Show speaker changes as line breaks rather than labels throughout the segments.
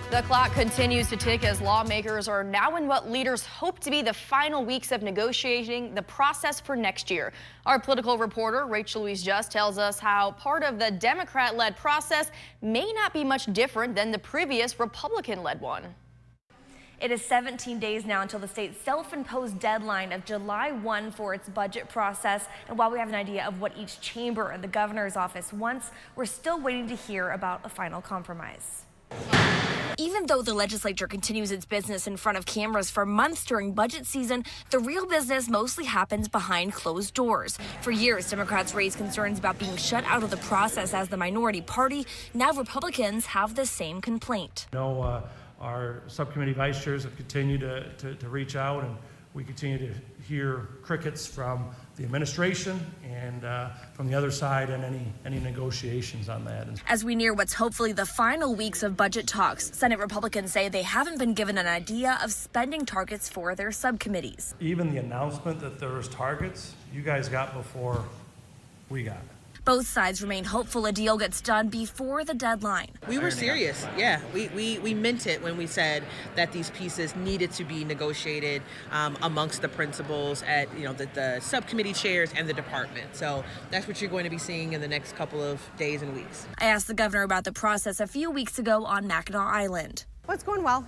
The clock continues to tick as lawmakers are now in what leaders hope to be the final weeks of negotiating the process for next year. Our political reporter, Rachel Louise Just, tells us how part of the Democrat-led process may not be much different than the previous Republican-led one.
It is 17 days now until the state's self-imposed deadline of July 1 for its budget process. And while we have an idea of what each chamber and the governor's office wants, we're still waiting to hear about a final compromise. Even though the legislature continues its business in front of cameras for months during budget season, the real business mostly happens behind closed doors. For years, Democrats raised concerns about being shut out of the process as the minority party. Now Republicans have the same complaint.
Our subcommittee vice chairs have continued to reach out, and we continue to hear crickets from the administration and from the other side and any negotiations on that.
As we near what's hopefully the final weeks of budget talks, Senate Republicans say they haven't been given an idea of spending targets for their subcommittees.
Even the announcement that there was targets, you guys got before we got.
Both sides remain hopeful a deal gets done before the deadline.
We were serious. Yeah, we meant it when we said that these pieces needed to be negotiated amongst the principals at the subcommittee chairs and the department. So that's what you're going to be seeing in the next couple of days and weeks.
I asked the governor about the process a few weeks ago on Mackinac Island.
Well, it's going well.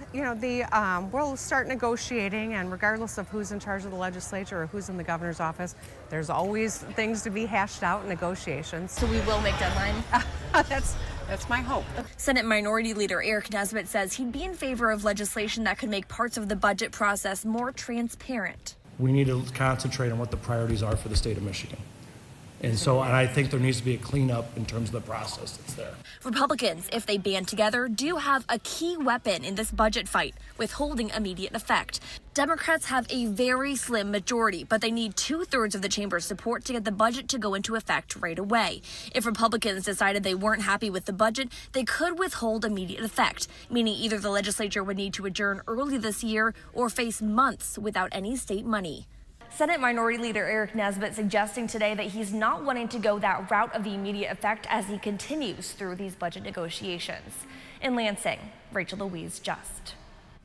We'll start negotiating, and regardless of who's in charge of the legislature or who's in the governor's office, there's always things to be hashed out in negotiations.
So we will make deadline?
That's my hope.
Senate Minority Leader Eric Nesbitt says he'd be in favor of legislation that could make parts of the budget process more transparent.
We need to concentrate on what the priorities are for the state of Michigan. And I think there needs to be a cleanup in terms of the process that's there.
Republicans, if they band together, do have a key weapon in this budget fight, withholding immediate effect. Democrats have a very slim majority, but they need 2/3 of the chamber's support to get the budget to go into effect right away. If Republicans decided they weren't happy with the budget, they could withhold immediate effect, meaning either the legislature would need to adjourn early this year or face months without any state money. Senate Minority Leader Eric Nesbitt suggesting today that he's not wanting to go that route of the immediate effect as he continues through these budget negotiations. In Lansing, Rachel Louise Just.